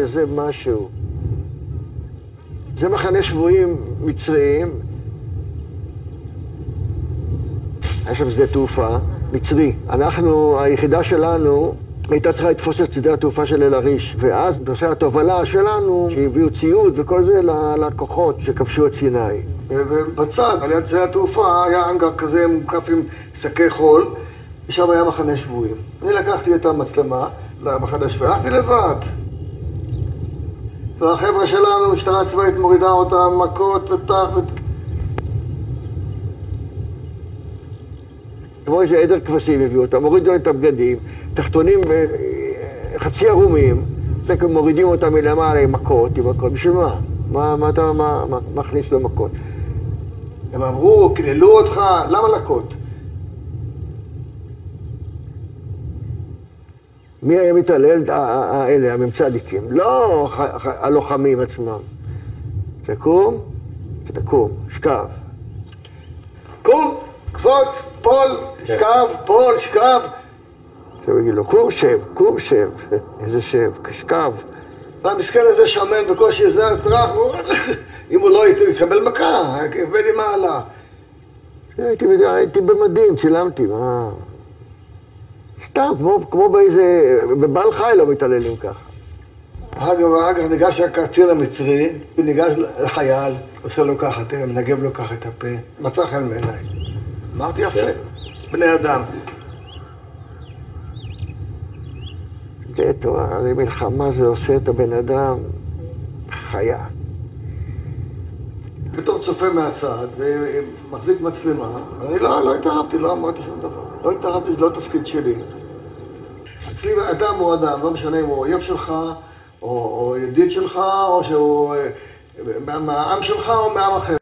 זה משהו. זה מחנה שבויים מצריים. היה שם שדה תעופה מצרי. היחידה שלנו הייתה צריכה לתפוס את שדה התעופה של אל-עריש. ואז נושא התובלה שלנו, שהביאו ציוד וכל זה ללקוחות שכבשו את סיני. ובצד, על יד שדה התעופה, היה אנגר כזה מוקף עם שקי חול, ושם היה מחנה שבויים. אני לקחתי את המצלמה למחנה שבויים, הלכתי לבד. והחבר'ה שלנו, משטרה צבאית מורידה אותם, מכות וטח כמו איזה עדר כבשים הביאו אותם, מורידו את הבגדים, תחתונים חצי ערומים, מורידים אותם מלמעלה עם מכות, בשביל מה אתה מכניס למכות? הם אמרו, קללו אותך, למה לקות? מי היה מתעלל? האלה, הממצדיקים, לא הלוחמים עצמם. תקום, שקב. קום, קפוץ, פול, שקב. עכשיו יגיד לו, קום שב. איזה שב, שקב. והמסכן הזה שמן בקושי עזר טרח, אם הוא לא יקבל מכה, הבא לי מעלה. הייתי במדים, צילמתי, מה? סתם, כמו באיזה... בבעל חי לא מתעללים ככה. אגב, ניגש הקצין המצרי, וניגש לחייל, עושה לו ככה, תראה, מנגב לו ככה את הפה. מצא חן בעיניי. אמרתי יפה, בני אדם. הרי מלחמה זה עושה את הבן אדם חיה. בתור צופה מהצד ומחזיק מצלמה, אני לא התערבתי, לא אמרתי שום דבר. לא התערבתי, זה לא תפקיד שלי. אצלי אדם הוא אדם, לא משנה אם הוא אויב שלך, או ידיד שלך, או שהוא מהעם שלך או מעם אחר.